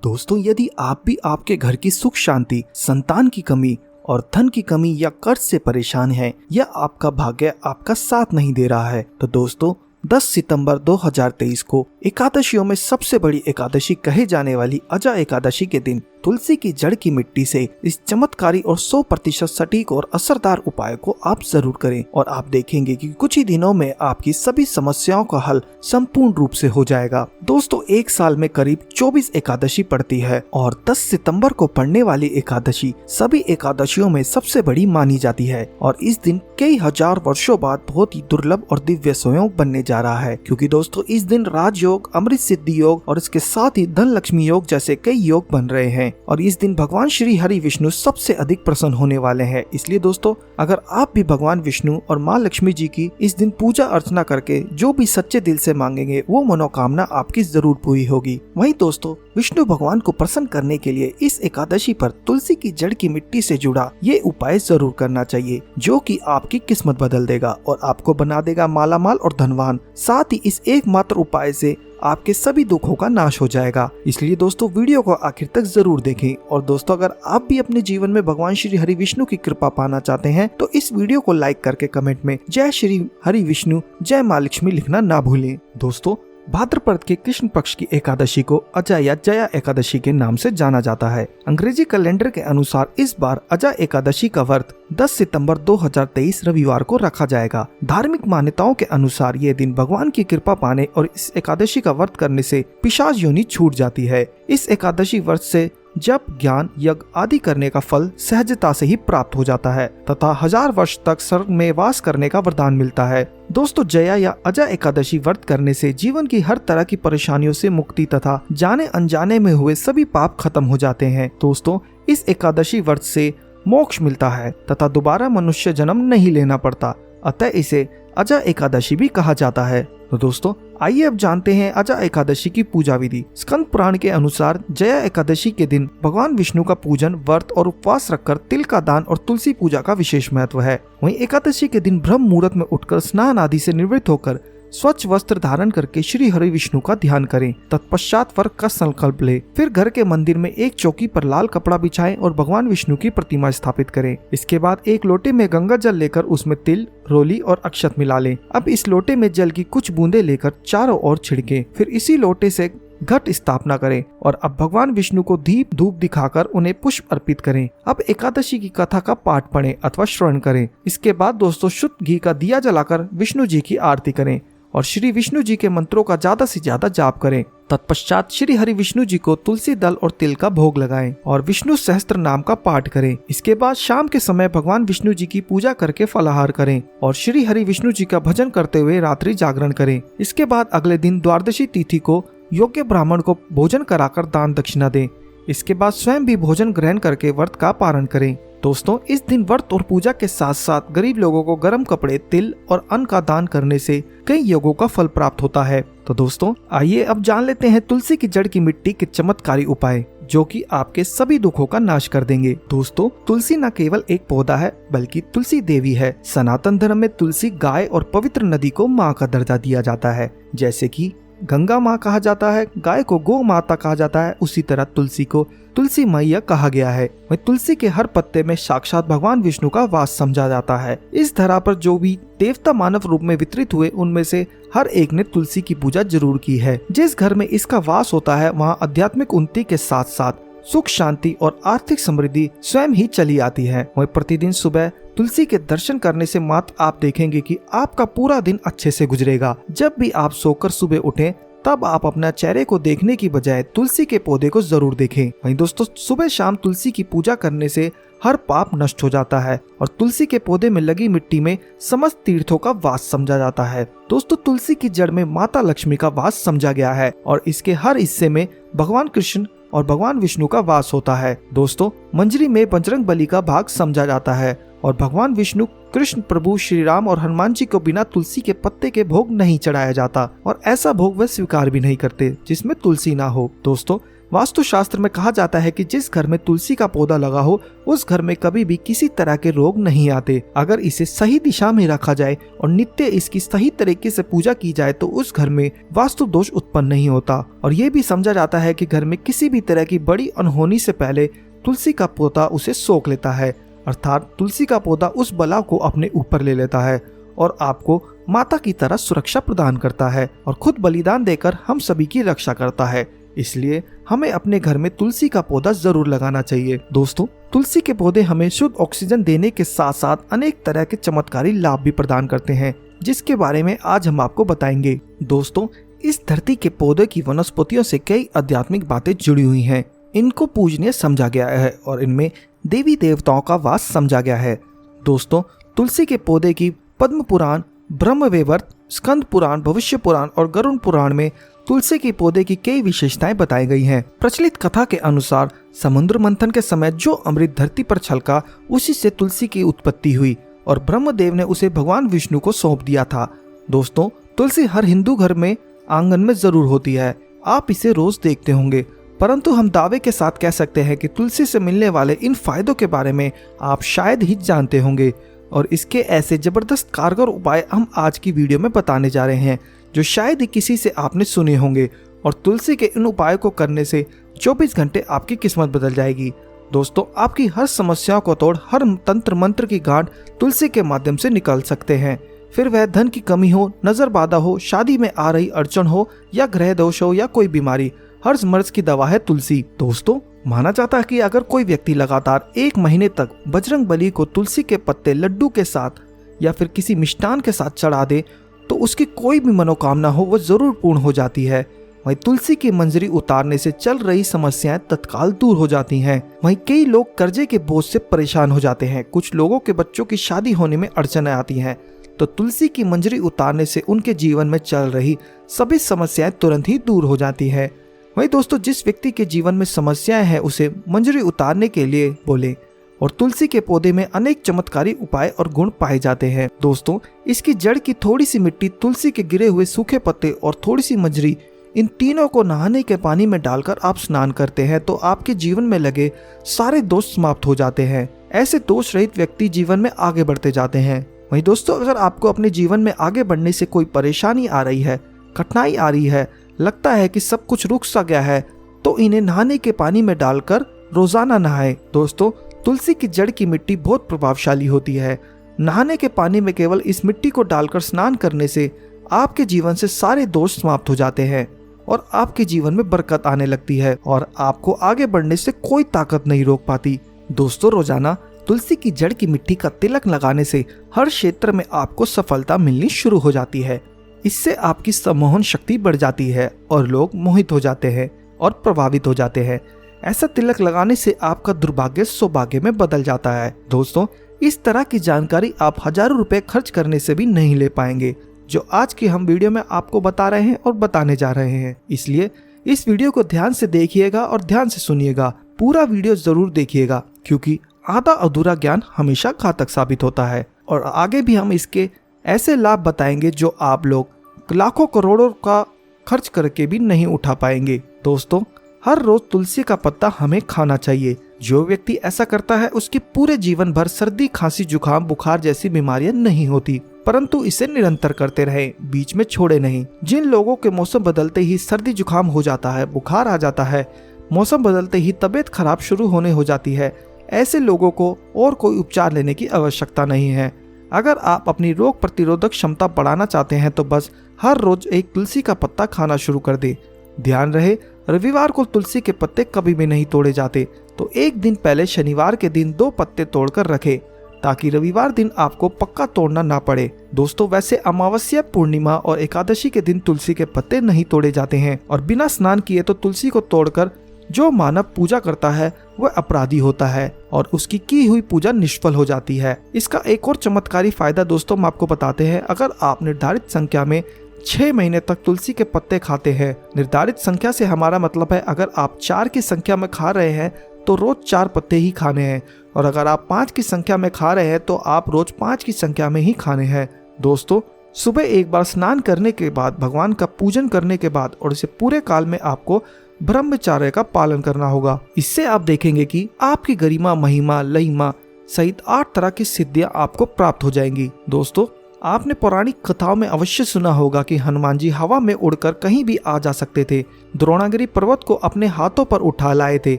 दोस्तों, यदि आप भी आपके घर की सुख शांति, संतान की कमी और धन की कमी या कर्ज से परेशान हैं या आपका भाग्य आपका साथ नहीं दे रहा है, तो दोस्तों 10 सितंबर 2023 को एकादशियों में सबसे बड़ी एकादशी कहे जाने वाली अजा एकादशी के दिन तुलसी की जड़ की मिट्टी से इस चमत्कारी और 100% सटीक और असरदार उपाय को आप जरूर करें और आप देखेंगे कि कुछ ही दिनों में आपकी सभी समस्याओं का हल संपूर्ण रूप से हो जाएगा। दोस्तों, एक साल में करीब 24 एकादशी पड़ती है और 10 सितंबर को पड़ने वाली एकादशी सभी एकादशियों में सबसे बड़ी मानी जाती है और इस दिन कई हजार वर्षों बाद बहुत ही दुर्लभ और दिव्य संयोग बनने जा रहा है, क्योंकि दोस्तों इस दिन राजयोग, अमृत सिद्धि योग और इसके साथ ही धन लक्ष्मी योग जैसे कई योग बन रहे हैं और इस दिन भगवान श्री हरि विष्णु सबसे अधिक प्रसन्न होने वाले हैं। इसलिए दोस्तों, अगर आप भी भगवान विष्णु और माँ लक्ष्मी जी की इस दिन पूजा अर्चना करके जो भी सच्चे दिल से मांगेंगे वो मनोकामना आपकी जरूर पूरी होगी। वहीं दोस्तों, विष्णु भगवान को प्रसन्न करने के लिए इस एकादशी पर तुलसी की जड़ की मिट्टी से जुड़ा ये उपाय जरूर करना चाहिए, जो कि आपकी किस्मत बदल देगा और आपको बना देगा मालामाल और धनवान। साथ ही इस एकमात्र उपाय से आपके सभी दुखों का नाश हो जाएगा। इसलिए दोस्तों, वीडियो को आखिर तक जरूर देखें। और दोस्तों, अगर आप भी अपने जीवन में भगवान श्री हरि विष्णु की कृपा पाना चाहते हैं तो इस वीडियो को लाइक करके कमेंट में जय श्री हरि विष्णु, जय माँ लक्ष्मी लिखना ना भूलें। दोस्तों, भाद्रपद के कृष्ण पक्ष की एकादशी को अजा या जया एकादशी के नाम से जाना जाता है। अंग्रेजी कैलेंडर के अनुसार इस बार अजा एकादशी का व्रत 10 सितंबर 2023 रविवार को रखा जाएगा। धार्मिक मान्यताओं के अनुसार ये दिन भगवान की कृपा पाने और इस एकादशी का व्रत करने से पिशाच योनि छूट जाती है। इस एकादशी व्रत से जप, ज्ञान, यज्ञ आदि करने का फल सहजता से ही प्राप्त हो जाता है तथा 1000 वर्ष तक स्वर्ग में वास करने का वरदान मिलता है। दोस्तों, जया या अजा एकादशी व्रत करने से जीवन की हर तरह की परेशानियों से मुक्ति तथा जाने अनजाने में हुए सभी पाप खत्म हो जाते हैं। दोस्तों, इस एकादशी व्रत से मोक्ष मिलता है तथा दोबारा मनुष्य जन्म नहीं लेना पड़ता, अतः इसे अजा एकादशी भी कहा जाता है। तो दोस्तों, आइए अब जानते हैं अजा एकादशी की पूजा विधि। स्कंद पुराण के अनुसार जया एकादशी के दिन भगवान विष्णु का पूजन, व्रत और उपवास रखकर तिल का दान और तुलसी पूजा का विशेष महत्व है। वहीं एकादशी के दिन ब्रह्म मुहूर्त में उठकर स्नान आदि से निवृत्त होकर स्वच्छ वस्त्र धारण करके श्री हरि विष्णु का ध्यान करें। तत्पश्चात व्रत का संकल्प ले। फिर घर के मंदिर में एक चौकी पर लाल कपड़ा बिछाएं और भगवान विष्णु की प्रतिमा स्थापित करें। इसके बाद एक लोटे में गंगा जल लेकर उसमें तिल, रोली और अक्षत मिला लें। अब इस लोटे में जल की कुछ बूंदें लेकर चारों ओर छिड़कें। फिर इसी लोटे से घट स्थापना करें और अब भगवान विष्णु को दीप धूप दिखाकर उन्हें पुष्प अर्पित करें। अब एकादशी की कथा का पाठ पढ़ें अथवा श्रवण करें। इसके बाद दोस्तों, शुद्ध घी का दिया जलाकर विष्णु जी की आरती करें और श्री विष्णु जी के मंत्रों का ज्यादा से ज्यादा जाप करें। तत्पश्चात श्री हरि विष्णु जी को तुलसी दल और तिल का भोग लगाएं और विष्णु सहस्त्र नाम का पाठ करें। इसके बाद शाम के समय भगवान विष्णु जी की पूजा करके फलाहार करें और श्री हरि विष्णु जी का भजन करते हुए रात्रि जागरण करें। इसके बाद अगले दिन द्वादशी तिथि को योग्य ब्राह्मण को भोजन कराकर दान दक्षिणा दें। इसके बाद स्वयं भी भोजन ग्रहण करके व्रत का पारण करें। दोस्तों, इस दिन व्रत और पूजा के साथ साथ गरीब लोगों को गर्म कपड़े, तिल और अन्न का दान करने से कई योगों का फल प्राप्त होता है। तो दोस्तों, आइए अब जान लेते हैं तुलसी की जड़ की मिट्टी के चमत्कारी उपाय, जो कि आपके सभी दुखों का नाश कर देंगे। दोस्तों, तुलसी न केवल एक पौधा है बल्कि तुलसी देवी है। सनातन धर्म में तुलसी गाय और पवित्र नदी को माँ का दर्जा दिया जाता है। जैसे कि गंगा माँ कहा जाता है, गाय को गौ माता कहा जाता है, उसी तरह तुलसी को तुलसी मैया कहा गया है। वहीं तुलसी के हर पत्ते में साक्षात भगवान विष्णु का वास समझा जाता है। इस धरा पर जो भी देवता मानव रूप में वितरित हुए उनमें से हर एक ने तुलसी की पूजा जरूर की है। जिस घर में इसका वास होता है वहाँ आध्यात्मिक उन्नति के साथ साथ सुख, शांति और आर्थिक समृद्धि स्वयं ही चली आती है। वहीं प्रतिदिन सुबह तुलसी के दर्शन करने से मात्र आप देखेंगे कि आपका पूरा दिन अच्छे से गुजरेगा। जब भी आप सोकर सुबह उठें तब आप अपना चेहरे को देखने की बजाय तुलसी के पौधे को जरूर देखें। वहीं दोस्तों, सुबह शाम तुलसी की पूजा करने से हर पाप नष्ट हो जाता है और तुलसी के पौधे में लगी मिट्टी में समस्त तीर्थों का वास समझा जाता है। दोस्तों, तुलसी की जड़ में माता लक्ष्मी का वास समझा गया है और इसके हर हिस्से में भगवान कृष्ण और भगवान विष्णु का वास होता है। दोस्तों, मंजरी में बजरंग बली का भाग समझा जाता है और भगवान विष्णु, कृष्ण, प्रभु श्री राम और हनुमान जी को बिना तुलसी के पत्ते के भोग नहीं चढ़ाया जाता और ऐसा भोग वे स्वीकार भी नहीं करते जिसमें तुलसी ना हो। दोस्तों, वास्तुशास्त्र में कहा जाता है कि जिस घर में तुलसी का पौधा लगा हो उस घर में कभी भी किसी तरह के रोग नहीं आते। अगर इसे सही दिशा में रखा जाए और नित्य इसकी सही तरीके से पूजा की जाए तो उस घर में वास्तु दोष उत्पन्न नहीं होता। और ये भी समझा जाता है कि घर में किसी भी तरह की बड़ी अनहोनी से पहले तुलसी का पौधा उसे सोख लेता है, अर्थात तुलसी का पौधा उस बला को अपने ऊपर ले लेता है और आपको माता की तरह सुरक्षा प्रदान करता है और खुद बलिदान देकर हम सभी की रक्षा करता है। इसलिए हमें अपने घर में तुलसी का पौधा जरूर लगाना चाहिए। दोस्तों, तुलसी के पौधे हमें शुद्ध ऑक्सीजन देने के साथ साथ अनेक तरह के चमत्कारी लाभ भी प्रदान करते हैं, जिसके बारे में आज हम आपको बताएंगे। दोस्तों, इस धरती के पौधे की वनस्पतियों से कई आध्यात्मिक बातें जुड़ी हुई हैं। इनको पूजनीय समझा गया है और इनमें देवी देवताओं का वास समझा गया है। दोस्तों, तुलसी के पौधे की पद्म पुराण, ब्रह्मवैवर्त, स्कंद पुराण, भविष्य पुराण और गरुड़ पुराण में तुलसी के पौधे की कई विशेषताएं बताई गई हैं। प्रचलित कथा के अनुसार समुद्र मंथन के समय जो अमृत धरती पर छलका उसी से तुलसी की उत्पत्ति हुई और ब्रह्मदेव ने उसे भगवान विष्णु को सौंप दिया था। दोस्तों, तुलसी हर हिंदू घर में आंगन में जरूर होती है। आप इसे रोज देखते होंगे, परंतु हम दावे के साथ कह सकते हैं कि तुलसी से मिलने वाले इन फायदों के बारे में आप शायद ही जानते होंगे और इसके ऐसे जबरदस्त कारगर उपाय हम आज की वीडियो में बताने जा रहे हैं जो शायद ही किसी से आपने सुने होंगे। और तुलसी के इन उपायों को करने से 24 घंटे आपकी किस्मत बदल जाएगी। दोस्तों, आपकी हर समस्याओं को तोड़ हर तंत्र मंत्र की गांठ तुलसी के माध्यम से निकाल सकते हैं। फिर वह धन की कमी हो, नजर बाधा हो, शादी में आ रही अड़चन हो या ग्रह दोष हो या कोई बीमारी, हर मर्ज की दवा है तुलसी। दोस्तों, माना जाता है कि अगर कोई व्यक्ति लगातार 1 महीने तक बजरंग बली को तुलसी के पत्ते लड्डू के साथ या फिर किसी मिष्टान के साथ चढ़ा दे तो उसकी कोई भी मनोकामना हो वो जरूर पूर्ण हो जाती है। वहीं तुलसी की मंजरी उतारने से चल रही समस्याएं तत्काल दूर हो जाती हैं। वहीं कई लोग कर्जे के बोझ से परेशान हो जाते हैं। कुछ लोगों के बच्चों की शादी होने में अड़चनें आती हैं, तो तुलसी की मंजरी उतारने से उनके जीवन में चल रही सभी समस्याएं तुरंत ही दूर हो जाती है। वहीं दोस्तों, जिस व्यक्ति के जीवन में समस्याएं हैं उसे मंजरी उतारने के लिए बोले। और तुलसी के पौधे में अनेक चमत्कारी उपाय और गुण पाए जाते हैं। दोस्तों, इसकी जड़ की थोड़ी सी मिट्टी, तुलसी के गिरे हुए सूखे पत्ते और थोड़ी सी मंजरी, इन तीनों को नहाने के पानी में डालकर आप स्नान करते हैं तो आपके जीवन में लगे सारे दोष समाप्त हो जाते हैं। ऐसे दोष रहित व्यक्ति जीवन में आगे बढ़ते जाते हैं। वहीं दोस्तों, अगर आपको अपने जीवन में आगे बढ़ने से कोई परेशानी आ रही है, कठिनाई आ रही है, लगता है कि सब कुछ रुक सा गया है, तो इन्हें नहाने के पानी में डालकर रोजाना नहाएं। दोस्तों, तुलसी की जड़ की मिट्टी बहुत प्रभावशाली होती है। नहाने के पानी में केवल इस मिट्टी को डालकर स्नान करने से आपके जीवन से सारे दोष समाप्त हो जाते हैं और आपके जीवन में बरकत आने लगती है और आपको आगे बढ़ने से कोई ताकत नहीं रोक पाती। दोस्तों, रोजाना तुलसी की जड़ की मिट्टी का तिलक लगाने से हर क्षेत्र में आपको सफलता मिलनी शुरू हो जाती है। इससे आपकी सम्मोहन शक्ति बढ़ जाती है और लोग मोहित हो जाते हैं और प्रभावित हो जाते हैं। ऐसा तिलक लगाने से आपका दुर्भाग्य सौभाग्य में बदल जाता है। दोस्तों, इस तरह की जानकारी आप हजारों रुपए खर्च करने से भी नहीं ले पाएंगे, जो आज की हम वीडियो में आपको बता रहे हैं और बताने जा रहे हैं। इसलिए इस वीडियो को ध्यान से देखिएगा और ध्यान से सुनिएगा। पूरा वीडियो जरूर देखिएगा, क्योंकि आधा अधूरा ज्ञान हमेशा घातक साबित होता है। और आगे भी हम इसके ऐसे लाभ बताएंगे जो आप लोग लाखों करोड़ों का खर्च करके भी नहीं उठा पाएंगे। दोस्तों, हर रोज तुलसी का पत्ता हमें खाना चाहिए। जो व्यक्ति ऐसा करता है उसकी पूरे जीवन भर सर्दी, खांसी, जुकाम, बुखार जैसी बीमारियां नहीं होती, परंतु इसे निरंतर करते रहे, बीच में छोड़े नहीं। जिन लोगों के मौसम बदलते ही सर्दी जुकाम हो जाता है, बुखार आ जाता है, मौसम बदलते ही तबीयत खराब शुरू होने हो जाती है, ऐसे लोगों को और कोई उपचार लेने की आवश्यकता नहीं है। अगर आप अपनी रोग प्रतिरोधक क्षमता बढ़ाना चाहते हैं तो बस हर रोज एक तुलसी का पत्ता खाना शुरू कर दे। ध्यान रहे, रविवार को तुलसी के पत्ते कभी भी नहीं तोड़े जाते, तो एक दिन पहले शनिवार के दिन 2 पत्ते तोड़कर रखें ताकि रविवार दिन आपको पक्का तोड़ना ना पड़े। दोस्तों, वैसे अमावस्या, पूर्णिमा और एकादशी के दिन तुलसी के पत्ते नहीं तोड़े जाते हैं और बिना स्नान किए तो तुलसी को तोड़कर जो मानव पूजा करता है वह अपराधी होता है और उसकी की हुई पूजा निष्फल हो जाती है। इसका एक और चमत्कारी फायदा दोस्तों हम आपको बताते हैं। अगर आप निर्धारित संख्या में 6 महीने तक तुलसी के पत्ते खाते हैं, निर्धारित संख्या से हमारा मतलब है अगर आप 4 की संख्या में खा रहे हैं तो रोज 4 पत्ते ही खाने हैं, और अगर आप 5 की संख्या में खा रहे हैं तो आप रोज 5 की संख्या में ही खाने हैं। दोस्तों, सुबह एक बार स्नान करने के बाद, भगवान का पूजन करने के बाद और इसे पूरे काल में आपको ब्रह्मचर्य का पालन करना होगा। इससे आप देखेंगे कि आपकी गरिमा, महिमा, लहिमा सहित 8 तरह की सिद्धियां आपको प्राप्त हो जाएंगी। दोस्तों, आपने पौराणिक कथाओं में अवश्य सुना होगा कि हनुमान जी हवा में उड़कर कहीं भी आ जा सकते थे, द्रोणागिरी पर्वत को अपने हाथों पर उठा लाए थे,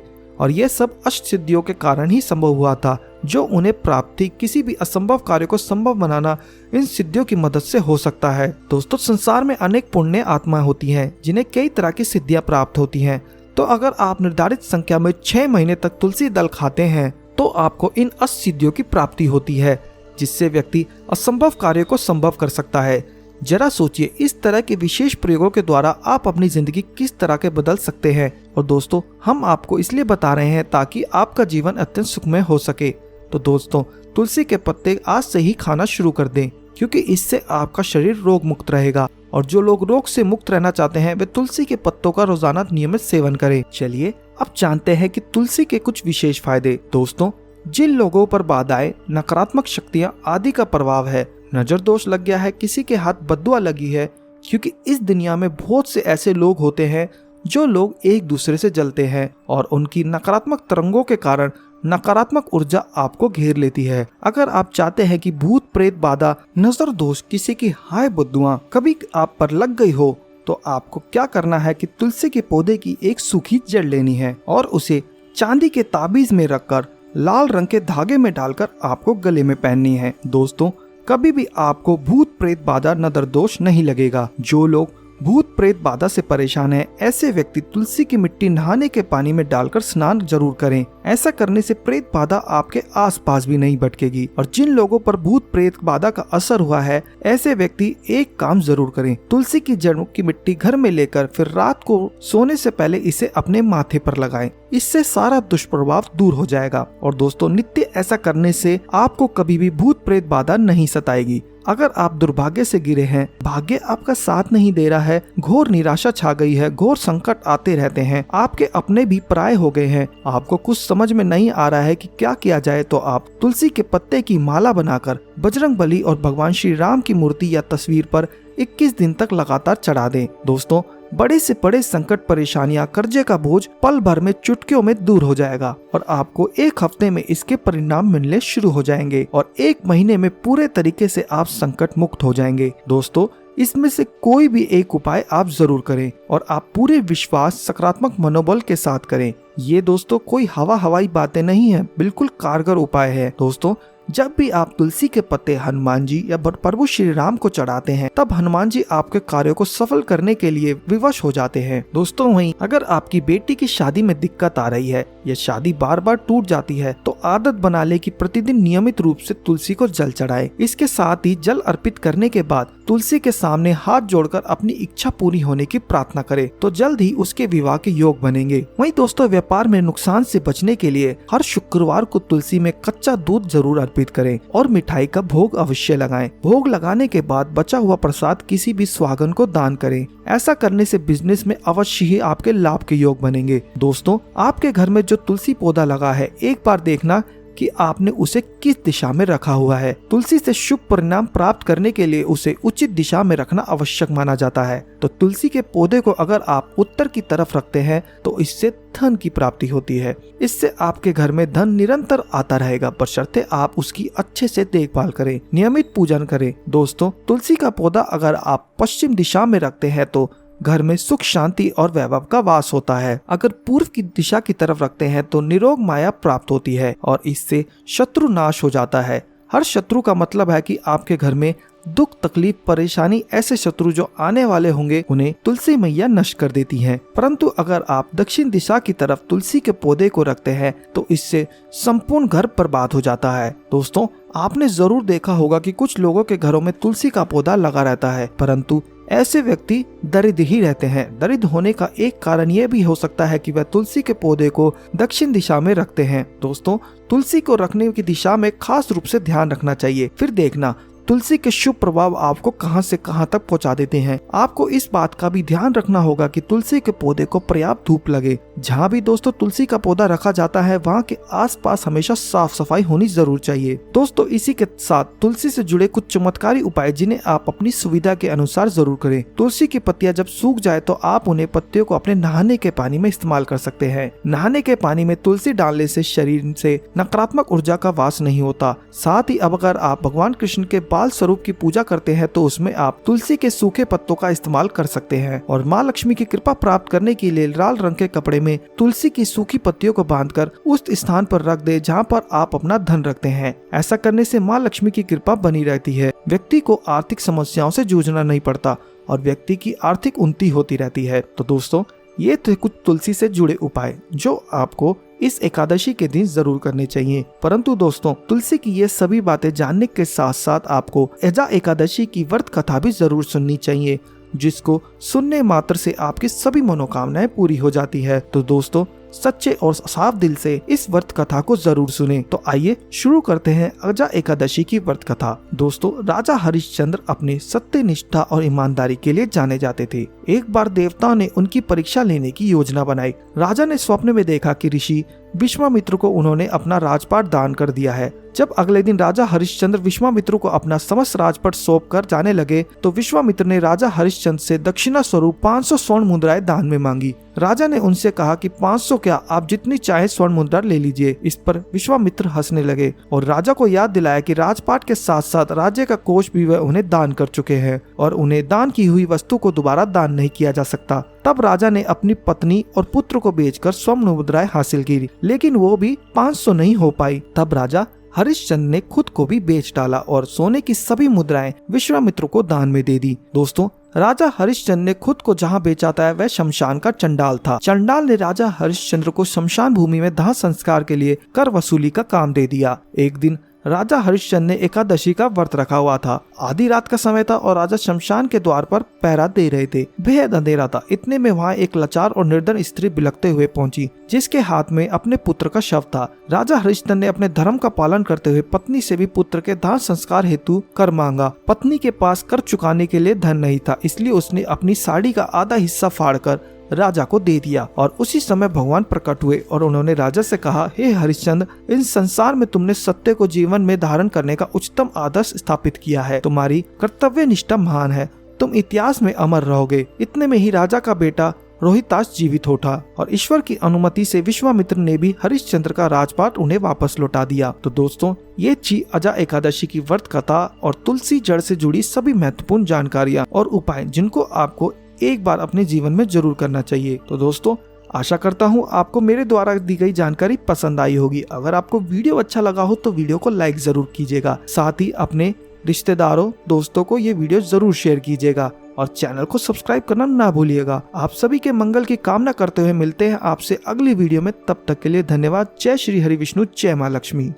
और यह सब अष्ट सिद्धियों के कारण ही संभव हुआ था जो उन्हें प्राप्त थी। किसी भी असंभव कार्य को संभव बनाना इन सिद्धियों की मदद से हो सकता है। दोस्तों, संसार में अनेक पुण्य आत्माएं होती हैं जिन्हें कई तरह की सिद्धियां प्राप्त होती हैं। तो अगर आप निर्धारित संख्या में 6 महीने तक तुलसी दल खाते हैं तो आपको इन अष्ट सिद्धियों की प्राप्ति होती है, जिससे व्यक्ति असंभव कार्य को संभव कर सकता है। जरा सोचिए, इस तरह के विशेष प्रयोगों के द्वारा आप अपनी जिंदगी किस तरह के बदल सकते हैं। और दोस्तों, हम आपको इसलिए बता रहे हैं ताकि आपका जीवन अत्यंत सुखमय हो सके। तो दोस्तों, तुलसी के पत्ते आज से ही खाना शुरू कर दें, क्योंकि इससे आपका शरीर रोग मुक्त रहेगा। और जो लोग रोग से मुक्त रहना चाहते हैं वे तुलसी के पत्तों का रोजाना नियमित सेवन करें। चलिए अब जानते हैं कि तुलसी के कुछ विशेष फायदे। दोस्तों, जिन लोगों पर बाधाएं, नकारात्मक शक्तियां आदि का प्रभाव है, नजर दोष लग गया है, किसी के हाथ बद्दुआ लगी है, क्योंकि इस दुनिया में बहुत से ऐसे लोग होते हैं जो लोग एक दूसरे से जलते हैं और उनकी नकारात्मक तरंगों के कारण नकारात्मक ऊर्जा आपको घेर लेती है। अगर आप चाहते हैं कि भूत प्रेत बाधा, नजर दोष, किसी की हाय बद्दुआ कभी आप पर लग गई हो, तो आपको क्या करना है कि तुलसी के पौधे की एक सूखी जड़ लेनी है और उसे चांदी के ताबीज में रखकर लाल रंग के धागे में डालकर आपको गले में पहननी है। दोस्तों, कभी भी आपको भूत प्रेत बाधा, नजर दोष नहीं लगेगा। जो लोग भूत प्रेत बाधा से परेशान हैं, ऐसे व्यक्ति तुलसी की मिट्टी नहाने के पानी में डालकर स्नान जरूर करें। ऐसा करने से प्रेत बाधा आपके आसपास भी नहीं भटकेगी। और जिन लोगों पर भूत प्रेत बाधा का असर हुआ है, ऐसे व्यक्ति एक काम जरूर करें, तुलसी की जड़ों की मिट्टी घर में लेकर फिर रात को सोने से पहले इसे अपने माथे पर लगाएं। इससे सारा दुष्प्रभाव दूर हो जाएगा। और दोस्तों, नित्य ऐसा करने से आपको कभी भी भूत प्रेत बाधा नहीं सताएगी। अगर आप दुर्भाग्य से गिरे हैं, भाग्य आपका साथ नहीं दे रहा है, घोर निराशा छा गई है, घोर संकट आते रहते हैं, आपके अपने भी पराये हो गए हैं, आपको कुछ समझ में नहीं आ रहा है कि क्या किया जाए, तो आप तुलसी के पत्ते की माला बनाकर बजरंगबली और भगवान श्री राम की मूर्ति या तस्वीर पर 21 दिन तक लगातार चढ़ा दें। दोस्तों, बड़े से बड़े संकट, परेशानियां, कर्जे का बोझ पल भर में, चुटकियों में दूर हो जाएगा और आपको 1 हफ्ते में इसके परिणाम मिलने शुरू हो जाएंगे और 1 महीने में पूरे तरीके से आप संकट मुक्त हो जाएंगे। दोस्तों, इसमें से कोई भी एक उपाय आप जरूर करें और आप पूरे विश्वास, सकारात्मक मनोबल के साथ करें। ये दोस्तों कोई हवाई बातें नहीं है, बिल्कुल कारगर उपाय है। दोस्तों, जब भी आप तुलसी के पत्ते हनुमान जी या प्रभु श्री राम को चढ़ाते हैं, तब हनुमान जी आपके कार्यों को सफल करने के लिए विवश हो जाते हैं। दोस्तों, वहीं अगर आपकी बेटी की शादी में दिक्कत आ रही है या शादी बार बार टूट जाती है, तो आदत बना ले कि प्रतिदिन नियमित रूप से तुलसी को जल चढ़ाए। इसके साथ ही जल अर्पित करने के बाद तुलसी के सामने हाथ जोड़कर अपनी इच्छा पूरी होने की प्रार्थना करे, तो जल्द ही उसके विवाह के योग बनेंगे। वहीं दोस्तों, व्यापार में नुकसान से बचने के लिए हर शुक्रवार को तुलसी में कच्चा दूध जरूर अर्पित करें और मिठाई का भोग अवश्य लगाएं। भोग लगाने के बाद बचा हुआ प्रसाद किसी भी सुहागन को दान करें। ऐसा करने से बिजनेस में अवश्य ही आपके लाभ के योग बनेंगे। दोस्तों, आपके घर में जो तुलसी पौधा लगा है, एक बार देखना कि आपने उसे किस दिशा में रखा हुआ है। तुलसी से शुभ परिणाम प्राप्त करने के लिए उसे उचित दिशा में रखना आवश्यक माना जाता है। तो तुलसी के पौधे को अगर आप उत्तर की तरफ रखते हैं तो इससे धन की प्राप्ति होती है। इससे आपके घर में धन निरंतर आता रहेगा, बशर्ते आप उसकी अच्छे से देखभाल करें, नियमित पूजन करें। दोस्तों, तुलसी का पौधा अगर आप पश्चिम दिशा में रखते हैं तो घर में सुख, शांति और वैभव का वास होता है। अगर पूर्व की दिशा की तरफ रखते हैं तो निरोग माया प्राप्त होती है और इससे शत्रु नाश हो जाता है। हर शत्रु का मतलब है कि आपके घर में दुख, तकलीफ, परेशानी, ऐसे शत्रु जो आने वाले होंगे उन्हें तुलसी मैया नष्ट कर देती हैं। परंतु अगर आप दक्षिण दिशा की तरफ तुलसी के पौधे को रखते हैं तो इससे संपूर्ण घर बर्बाद हो जाता है। दोस्तों, आपने जरूर देखा होगा कि कुछ लोगों के घरों में तुलसी का पौधा लगा रहता है, परंतु ऐसे व्यक्ति दरिद्र ही रहते हैं। दरिद्र होने का एक कारण यह भी हो सकता है कि वह तुलसी के पौधे को दक्षिण दिशा में रखते हैं। दोस्तों, तुलसी को रखने की दिशा में खास रूप से ध्यान रखना चाहिए। फिर देखना, तुलसी के शुभ प्रभाव आपको कहां से कहां तक पहुंचा देते हैं। आपको इस बात का भी ध्यान रखना होगा कि तुलसी के पौधे को पर्याप्त धूप लगे। जहां भी दोस्तों तुलसी का पौधा रखा जाता है वहां के आसपास हमेशा साफ सफाई होनी जरूर चाहिए। दोस्तों इसी के साथ तुलसी से जुड़े कुछ चमत्कारी उपाय जिन्हें आप अपनी सुविधा के अनुसार जरूर करें। तुलसी की पत्तियां जब सूख जाए तो आप उन्हें पत्तियों को अपने नहाने के पानी में इस्तेमाल कर सकते हैं। नहाने के पानी में तुलसी डालने से शरीर से नकारात्मक ऊर्जा का वास नहीं होता। साथ ही अब अगर आप भगवान कृष्ण के बाल स्वरूप की पूजा करते हैं तो उसमें आप तुलसी के सूखे पत्तों का इस्तेमाल कर सकते हैं। और माँ लक्ष्मी की कृपा प्राप्त करने के लिए लाल रंग के कपड़े में तुलसी की सूखी पत्तियों को बांधकर उस स्थान पर रख दे जहाँ पर आप अपना धन रखते हैं। ऐसा करने से माँ लक्ष्मी की कृपा बनी रहती है। व्यक्ति को आर्थिक समस्याओं से जूझना नहीं पड़ता और व्यक्ति की आर्थिक उन्नति होती रहती है। तो दोस्तों ये थे कुछ तुलसी से जुड़े उपाय जो आपको इस एकादशी के दिन जरूर करने चाहिए। परंतु दोस्तों तुलसी की ये सभी बातें जानने के साथ साथ आपको अजा एकादशी की व्रत कथा भी जरूर सुननी चाहिए, जिसको सुनने मात्र से आपकी सभी मनोकामनाएं पूरी हो जाती है। तो दोस्तों सच्चे और साफ दिल से इस व्रत कथा को जरूर सुने। तो आइए शुरू करते हैं अजा एकादशी की व्रत कथा। दोस्तों राजा हरिश्चंद्र अपने सत्य निष्ठा और ईमानदारी के लिए जाने जाते थे। एक बार देवताओं ने उनकी परीक्षा लेने की योजना बनाई। राजा ने स्वप्न में देखा कि ऋषि विश्वामित्र को उन्होंने अपना राजपाट दान कर दिया है। जब अगले दिन राजा हरिश्चंद्र विश्वामित्र को अपना समस्त राजपाट सौंप कर जाने लगे तो विश्वामित्र ने राजा हरिश्चंद्र से दक्षिणा स्वरूप 500 स्वर्ण मुद्राएं दान में मांगी। राजा ने उनसे कहा कि 500 क्या, आप जितनी चाहे स्वर्ण मुद्रा ले लीजिए। इस पर विश्वामित्र हंसने लगे और राजा को याद दिलाया कि राजपाट के साथ साथ राज्य का कोष भी वह उन्हें दान कर चुके हैं और उन्हें दान की हुई वस्तु को दोबारा दान नहीं किया जा सकता। तब राजा ने अपनी पत्नी और पुत्र को बेचकर स्वर्ण मुद्राएं हासिल की, लेकिन वो भी 500 नहीं हो पाई। तब राजा हरिश्चंद्र ने खुद को भी बेच डाला और सोने की सभी मुद्राएं विश्वामित्र को दान में दे दी। दोस्तों राजा हरिश्चंद्र ने खुद को जहां बेचा था वह शमशान का चंडाल था। चंडाल ने राजा हरिश्चंद्र को शमशान भूमि में दाह संस्कार के लिए कर वसूली का काम दे दिया। एक दिन राजा हरिश्चंद्र ने एकादशी का व्रत रखा हुआ था। आधी रात का समय था और राजा शमशान के द्वार पर पहरा दे रहे थे। बेहद अंधेरा था। इतने में वहाँ एक लाचार और निर्धन स्त्री बिलखते हुए पहुंची, जिसके हाथ में अपने पुत्र का शव था। राजा हरिश्चंद्र ने अपने धर्म का पालन करते हुए पत्नी से भी पुत्र के दाह संस्कार हेतु कर मांगा। पत्नी के पास कर चुकाने के लिए धन नहीं था, इसलिए उसने अपनी साड़ी का आधा हिस्सा फाड़कर राजा को दे दिया। और उसी समय भगवान प्रकट हुए और उन्होंने राजा से कहा, हे हरिश्चंद्र, इन संसार में तुमने सत्य को जीवन में धारण करने का उच्चतम आदर्श स्थापित किया है। तुम्हारी कर्तव्य निष्ठा महान है, तुम इतिहास में अमर रहोगे। इतने में ही राजा का बेटा रोहितास जीवित उठा और ईश्वर की अनुमति से विश्वामित्र ने भी हरिश्चंद्र का राजपाट उन्हें वापस लौटा दिया। तो दोस्तों ये थी अजा एकादशी की व्रत कथा और तुलसी जड़ से जुड़ी सभी महत्वपूर्ण जानकारियाँ और उपाय जिनको आपको एक बार अपने जीवन में जरूर करना चाहिए। तो दोस्तों आशा करता हूँ आपको मेरे द्वारा दी गई जानकारी पसंद आई होगी। अगर आपको वीडियो अच्छा लगा हो तो वीडियो को लाइक जरूर कीजिएगा। साथ ही अपने रिश्तेदारों दोस्तों को ये वीडियो जरूर शेयर कीजिएगा और चैनल को सब्सक्राइब करना ना भूलिएगा। आप सभी के मंगल की कामना करते हुए मिलते हैं आपसे अगली वीडियो में। तब तक के लिए धन्यवाद। जय श्री हरि विष्णु, जय माँ लक्ष्मी।